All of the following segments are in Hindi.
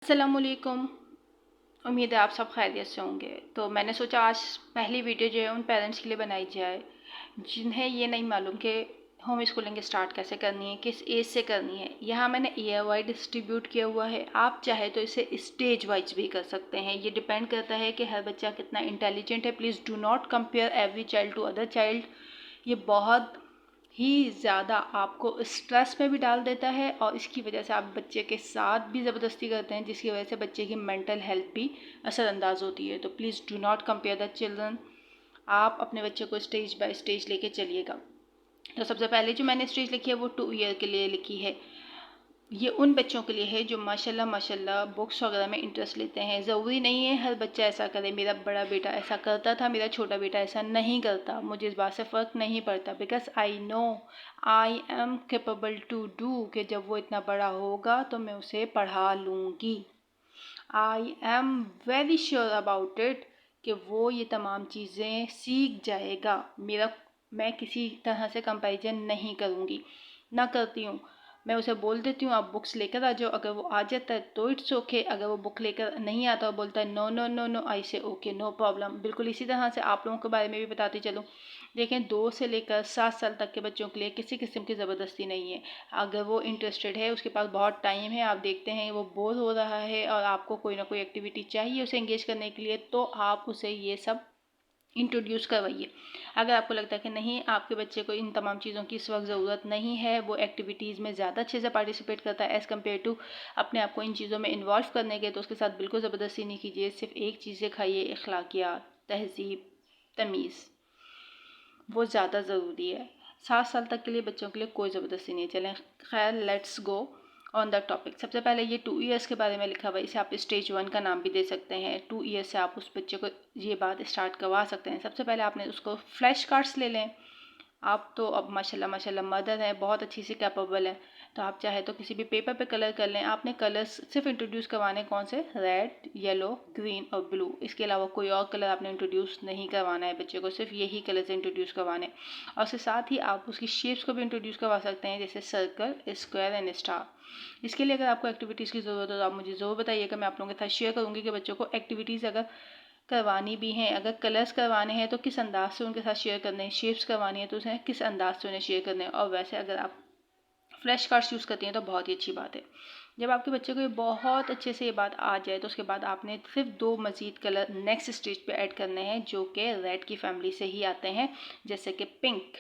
अस्सलामुअलैकुम। उम्मीद है आप सब खैरियत से होंगे। तो मैंने सोचा आज पहली वीडियो जो है उन पेरेंट्स के लिए बनाई जाए जिन्हें ये नहीं मालूम कि होम स्कूलिंग स्टार्ट कैसे करनी है, किस एज से करनी है। यहाँ मैंने ईयर वाइज डिस्ट्रीब्यूट किया हुआ है। आप चाहे तो इसे स्टेज वाइज भी कर सकते हैं। ये डिपेंड करता है कि हर बच्चा कितना इंटेलिजेंट है। Please do not compare every child to other child. ये बहुत ही ज़्यादा आपको स्ट्रेस में भी डाल देता है और इसकी वजह से आप बच्चे के साथ भी ज़बरदस्ती करते हैं, जिसकी वजह से बच्चे की मेंटल हेल्थ भी असरअंदाज होती है। तो please do not compare the children. आप अपने बच्चे को स्टेज बाय स्टेज लेके चलिएगा। तो सबसे पहले जो मैंने स्टेज लिखी है वो 2 ईयर के लिए लिखी है। ये उन बच्चों के लिए है जो माशाल्लाह माशाल्लाह बुक्स वगैरह में इंटरेस्ट लेते हैं। ज़रूरी नहीं है हर बच्चा ऐसा करे। मेरा बड़ा बेटा ऐसा करता था, मेरा छोटा बेटा ऐसा नहीं करता। मुझे इस बात से फ़र्क नहीं पड़ता, because I know I am capable to do कि जब वो इतना बड़ा होगा तो मैं उसे पढ़ा लूँगी। I am very sure about it कि वो ये तमाम चीज़ें सीख जाएगा। मैं किसी तरह से कंपैरिजन नहीं करूँगी, ना करती हूँ। मैं उसे बोल देती हूँ आप बुक्स लेकर आ जाओ। अगर वो आ जाता है तो इट्स ओके। अगर वो बुक लेकर नहीं आता और बोलता है नो नो नो नो, आई से ओके, नो प्रॉब्लम। बिल्कुल इसी तरह से आप लोगों के बारे में भी बताती चलूँ। देखें, 2 से लेकर 7 साल तक के बच्चों के लिए किसी किस्म की ज़बरदस्ती नहीं है। अगर वो इंटरेस्टेड है, उसके पास बहुत टाइम है, आप देखते हैं वो बोर हो रहा है और आपको कोई ना कोई एक्टिविटी चाहिए उसे एंगेज करने के लिए, तो आप उसे ये सब इंट्रोड्यूस करवाइए। अगर आपको लगता है कि नहीं, आपके बच्चे को इन तमाम चीज़ों की इस वक्त ज़रूरत नहीं है, वो एक्टिविटीज़ में ज़्यादा अच्छे से पार्टिसिपेट करता है एज़ कम्पेयर टू अपने आप को इन चीज़ों में इन्वॉल्व करने के, तो उसके साथ बिल्कुल ज़बरदस्ती नहीं कीजिए। सिर्फ एक चीज़ सिखाइए, अखलाकियात, तहज़ीब, तमीज़, वो ज़्यादा ज़रूरी है। 7 साल तक के लिए बच्चों के लिए कोई ज़बरदस्ती नहीं। चलें, खैर, let's go on the topic. सबसे पहले ये 2 ईयर्स के बारे में लिखा हुआ है। इसे आप स्टेज 1 का नाम भी दे सकते हैं। 2 ईयर्स से आप उस बच्चे को ये बात स्टार्ट करवा सकते हैं। सबसे पहले आपने उसको फ्लैश कार्ड्स ले लें। आप तो अब माशाल्लाह माशाल्लाह मदर हैं, बहुत अच्छी सी कैपेबल है। तो आप चाहे तो किसी भी पेपर पे कलर कर लें। आपने कलर्स सिर्फ इंट्रोड्यूस करवाने कौन से, रेड, येलो, ग्रीन और ब्लू। इसके अलावा कोई और कलर आपने इंट्रोड्यूस नहीं करवाना है बच्चे को, सिर्फ यही कलर्स इंट्रोड्यूस करवाने। और उसके साथ ही आप उसकी शेप्स को भी इंट्रोड्यूस करवा सकते हैं, जैसे सर्कल, स्क्वायर एंड स्टार। इसके लिए अगर आपको एक्टिविटीज़ की ज़रूरत हो तो आप मुझे ज़रूर बताइएगा। मैं आप लोगों के साथ शेयर करूँगी कि बच्चों को एक्टिविटीज़ अगर करवानी भी हैं, अगर कलर्स करवाने हैं तो किस अंदाज से उनके साथ शेयर करने हैं, शेप्स करवानी है तो उसे किस अंदाज से उन्हें शेयर करने हैं। और वैसे अगर आप फ्लैश कार्ड्स यूज़ करती हैं तो बहुत ही अच्छी बात है। जब आपके बच्चे को ये बहुत अच्छे से ये बात आ जाए तो उसके बाद आपने सिर्फ 2 मज़ीद कलर नेक्स्ट स्टेज पे ऐड करने हैं, जो कि रेड की फैमिली से ही आते हैं, जैसे कि पिंक।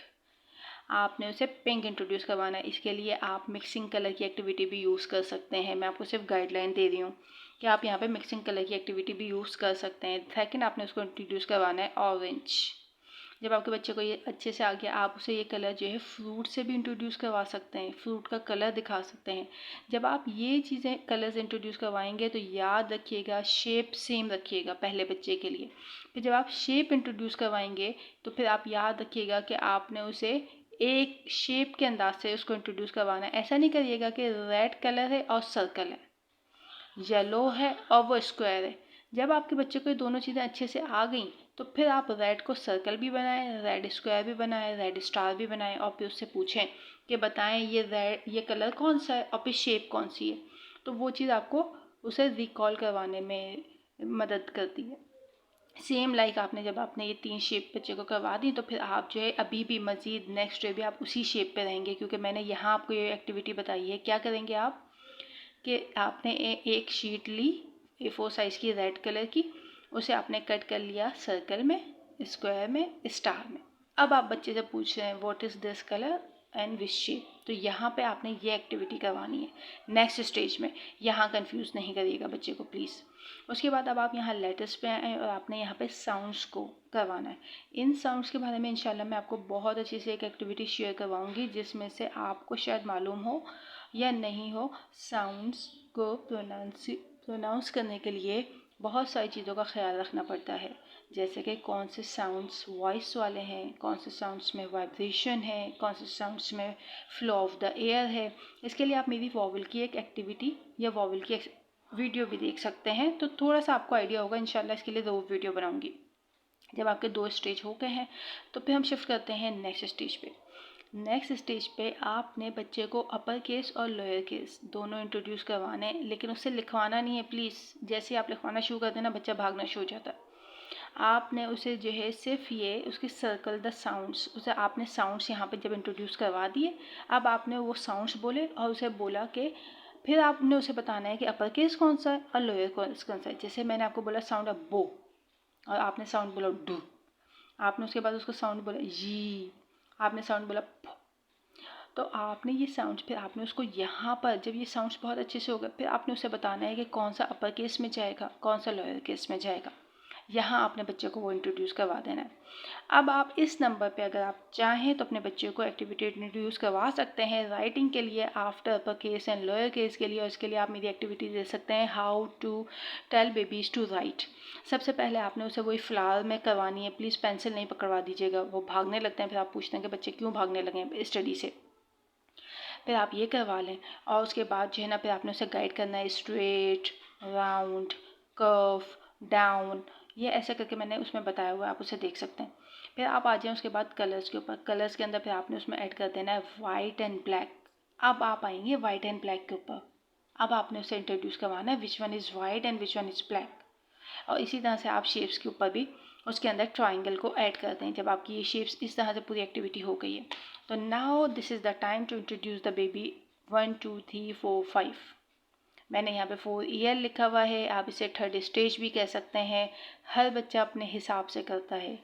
आपने उसे पिंक इंट्रोड्यूस करवाना है। इसके लिए आप मिक्सिंग कलर की एक्टिविटी भी यूज़ कर सकते हैं। मैं आपको सिर्फ गाइडलाइन दे रही हूँ कि आप यहाँ पे मिक्सिंग कलर की एक्टिविटी भी यूज़ कर सकते हैं। सेकंड, आपने उसको इंट्रोड्यूस करवाना है ऑरेंज। जब आपके बच्चे को ये अच्छे से आ गया, आप उसे ये कलर जो है फ्रूट से भी इंट्रोड्यूस करवा सकते हैं, फ्रूट का कलर दिखा सकते हैं। जब आप ये चीज़ें कलर्स इंट्रोड्यूस करवाएंगे तो याद रखिएगा, शेप सेम रखिएगा पहले बच्चे के लिए। फिर जब आप शेप इंट्रोड्यूस करवाएंगे तो फिर आप याद रखिएगा कि आपने उसे एक शेप के अंदाज से उसको इंट्रोड्यूस करवाना है। ऐसा नहीं करिएगा कि रेड कलर है और सर्कल है, येलो है और वो स्क्वायर है। जब आपके बच्चे को ये दोनों चीज़ें अच्छे से आ गई तो फिर आप रेड को सर्कल भी बनाएं, रेड स्क्वायर भी बनाएं, रेड स्टार भी बनाएं और फिर उससे पूछें कि बताएं ये कलर कौन सा है और फिर शेप कौन सी है। तो वो चीज़ आपको उसे रिकॉल करवाने में मदद करती है। सेम लाइक आपने जब आपने ये 3 शेप बच्चे को करवा दी तो फिर आप जो है अभी भी मज़ीद नेक्स्ट डे भी आप उसी शेप पे रहेंगे, क्योंकि मैंने यहाँ आपको ये एक्टिविटी बताई है। क्या करेंगे आप कि आपने एक शीट ली A4 साइज़ की रेड कलर की, उसे आपने कट कर लिया सर्कल में, स्क्वायर में, स्टार में। अब आप बच्चे से पूछ रहे हैं what is this colour and which shape, तो यहाँ पे आपने ये एक्टिविटी करवानी है नेक्स्ट स्टेज में। यहाँ कंफ्यूज नहीं करिएगा बच्चे को प्लीज़। उसके बाद अब आप यहाँ लेटर्स पे आए और आपने यहाँ पे साउंड्स को करवाना है। इन साउंड्स के बारे में इंशाल्लाह मैं आपको बहुत अच्छे से एक एक्टिविटी शेयर करवाऊँगी, जिसमें से आपको शायद मालूम हो या नहीं हो। साउंड्स को प्रोनाउंस करने के लिए बहुत सारी चीज़ों का ख्याल रखना पड़ता है, जैसे कि कौन से साउंड्स वॉइस वाले हैं, कौन से साउंड्स में वाइब्रेशन है, कौन से साउंड्स में फ्लो ऑफ द एयर है। इसके लिए आप मेरी वॉवल की एक एक्टिविटी या वॉवल की वीडियो भी देख सकते हैं, तो थोड़ा सा आपको आइडिया होगा। इंशाल्लाह इसके लिए 2 वीडियो बनाऊंगी। जब आपके 2 स्टेज हो गए हैं तो फिर हम शिफ्ट करते हैं नेक्स्ट स्टेज पे। नेक्स्ट स्टेज पे आपने बच्चे को अपर केस और लोअर केस दोनों इंट्रोड्यूस करवाने हैं, लेकिन उससे लिखवाना नहीं है प्लीज़। जैसे आप लिखवाना शुरू कर देना बच्चा भागना शुरू हो जाता है। आपने उसे जो है सिर्फ ये उसके सर्कल द साउंड्स, उसे आपने साउंड्स यहाँ पे जब इंट्रोड्यूस करवा दिए, अब आपने वो साउंड्स बोले और उसे बोला कि फिर आपने उसे बताना है कि अपर केस कौन सा है और लोअर केस कौन सा है। जैसे मैंने आपको बोला साउंड है बो और आपने साउंड बोला डू, आपने उसके बाद उसको साउंड बोला जी, आपने साउंड बोला फ। तो आपने ये साउंड्स फिर आपने उसको यहाँ पर जब ये साउंड्स बहुत अच्छे से हो गए फिर आपने उसे बताना है कि कौन सा अपर केस में जाएगा कौन सा लोअर केस में जाएगा। यहाँ आपने बच्चे को वो इंट्रोड्यूस करवा देना है। अब आप इस नंबर पे अगर आप चाहें तो अपने बच्चे को एक्टिविटी इंट्रोड्यूस करवा सकते हैं राइटिंग के लिए after upper case and lower case के लिए, और इसके लिए आप मेरी एक्टिविटी दे सकते हैं how to tell babies to write. सबसे पहले आपने उसे वही फ्लावर में करवानी है, प्लीज़ पेंसिल नहीं पकड़वा दीजिएगा, वो भागने लगते हैं फिर आप पूछते हैं कि बच्चे क्यों भागने लगे स्टडी से। फिर आप ये करवा लें और उसके बाद जो है ना फिर आपने उसे गाइड करना है स्ट्रेट, राउंड, कर्व, डाउन, ये ऐसे करके मैंने उसमें बताया हुआ है, आप उसे देख सकते हैं। फिर आप आ जाएं उसके बाद कलर्स के ऊपर। कलर्स के अंदर फिर आपने उसमें ऐड कर देना है वाइट एंड ब्लैक। अब आप आएंगे वाइट एंड ब्लैक के ऊपर। अब आपने उसे इंट्रोड्यूस करवाना है which one is white and which one is black. और इसी तरह से आप शेप्स के ऊपर भी उसके अंदर ट्राइंगल को ऐड करते हैं। जब आपकी ये शेप्स इस तरह से पूरी एक्टिविटी हो गई है तो now this is the time to introduce the baby 1 2 3 4 5। मैंने यहाँ पे 4 ईयर लिखा हुआ है, आप इसे थर्ड स्टेज भी कह सकते हैं। हर बच्चा अपने हिसाब से करता है,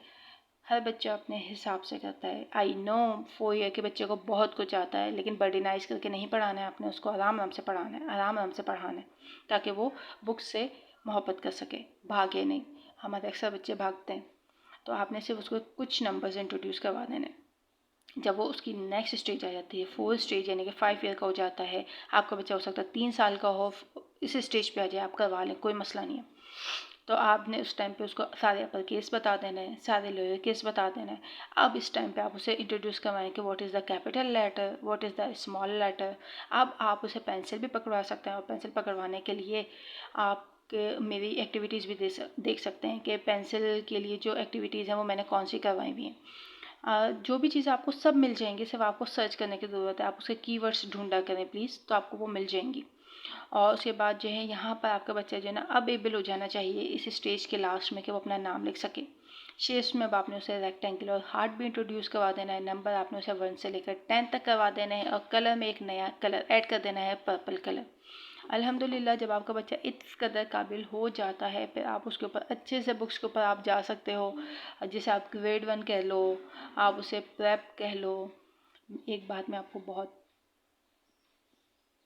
हर बच्चा अपने हिसाब से करता है। आई नो 4 ईयर के बच्चे को बहुत कुछ आता है, लेकिन बर्डनाइज करके नहीं पढ़ाना है आपने उसको, आराम आराम से पढ़ाना है, आराम आराम से पढ़ाना है ताकि वो बुक से मोहब्बत कर सके, भागे नहीं। हमारे अक्सर बच्चे भागते हैं, तो आपने सिर्फ उसको कुछ नंबर्स इंट्रोड्यूस करवा देने। जब वो उसकी नेक्स्ट स्टेज आ जाती है 4th स्टेज यानी कि 5 ईयर का हो जाता है, आपका बच्चा हो सकता है 3 साल का हो, इस स्टेज पे आ जाए, आप करवा लें, कोई मसला नहीं है। तो आपने उस टाइम पे उसको सारे अपर केस बता देना है, सारे लोअर केस बता देना है। अब इस टाइम पे आप उसे इंट्रोड्यूस करवाएं कि what is the capital letter, what is the small letter. अब आप उसे पेंसिल भी पकड़वा सकते हैं, और पेंसिल पकड़वाने के लिए आप मेरी एक्टिविटीज़ भी देख सकते हैं कि पेंसिल के लिए जो एक्टिविटीज़ हैं वो मैंने कौन सी करवाई हुई हैं। जो भी चीज़ आपको सब मिल जाएंगी, सिर्फ आपको सर्च करने की ज़रूरत है। आप उसके कीवर्ड्स ढूंढा करें प्लीज़, तो आपको वो मिल जाएंगी। और उसके बाद जो है यहाँ पर आपका बच्चा जो है ना अब एबल हो जाना चाहिए इस स्टेज के लास्ट में कि वो अपना नाम लिख सके। शेप्स में अब आपने उसे रेक्टेंगल और हार्ट भी इंट्रोड्यूस करवा देना है। नंबर आपने उसे 1 से लेकर 10 तक करवा देना है, और कलर में एक नया कलर ऐड कर देना है, पर्पल कलर। अल्हम्दुलिल्लाह जब आपका बच्चा इस कदर काबिल हो जाता है फिर आप उसके ऊपर अच्छे से बुक्स के ऊपर आप जा सकते हो, जैसे आप ग्रेड 1 कह लो, आप उसे प्रेप कह लो। एक बात मैं आपको बहुत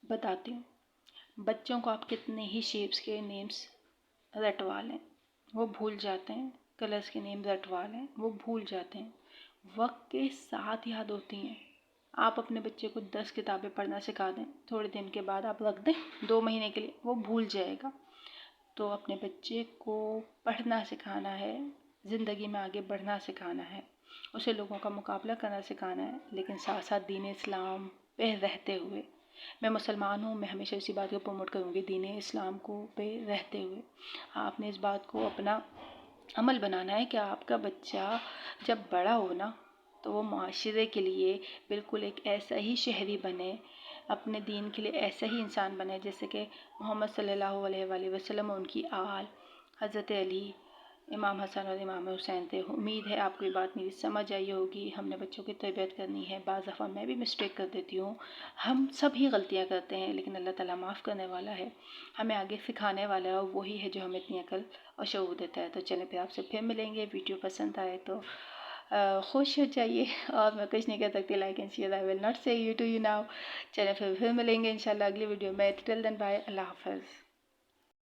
बताती हूँ, बच्चों को आप कितने ही शेप्स के नेम्स रटवा लें वो भूल जाते हैं, कलर्स के नेम रटवा लें वो भूल जाते हैं, वक्त के साथ याद होती हैं। आप अपने बच्चे को 10 किताबें पढ़ना सिखा दें, थोड़े दिन के बाद आप रख दें 2 महीने के लिए, वो भूल जाएगा। तो अपने बच्चे को पढ़ना सिखाना है, ज़िंदगी में आगे बढ़ना सिखाना है, उसे लोगों का मुकाबला करना सिखाना है, लेकिन साथ साथ दीन इस्लाम पे रहते हुए। मैं मुसलमान हूँ, मैं हमेशा इसी बात को प्रमोट करूँगी, दीन इस्लाम को पे रहते हुए। आपने इस बात को अपना अमल बनाना है कि आपका बच्चा जब बड़ा हो ना तो वो माशरे के लिए बिल्कुल एक ऐसा ही शहरी बने, अपने दीन के लिए ऐसा ही इंसान बने जैसे कि मोहम्मद सल्लल्लाहु अलैहि वसल्लम और उनकी आल, हज़रत अली, इमाम हसन और इमाम हुसैन थे। उम्मीद है आपको ये बात मेरी समझ आई होगी। हमने बच्चों की तरबियत करनी है, बाज़ दफ़ा मैं भी मिस्टेक कर देती हूँ, हम सब ही गलतियाँ करते हैं, लेकिन अल्लाह ताला माफ़ करने वाला है, हमें आगे सिखाने वाला है, और वही है जो हमें इतनी अकल और शऊर देता है। तो चलें फिर आपसे फिर मिलेंगे। वीडियो पसंद आए तो खुश हो जाइए, और मैं कुछ नहीं कह सकती, like and share I will not से यू टू यू नाउ। चलें फिर मिलेंगे इंशाल्लाह अगली वीडियो में। टिल देन बाय, अल्लाह हाफ़िज़।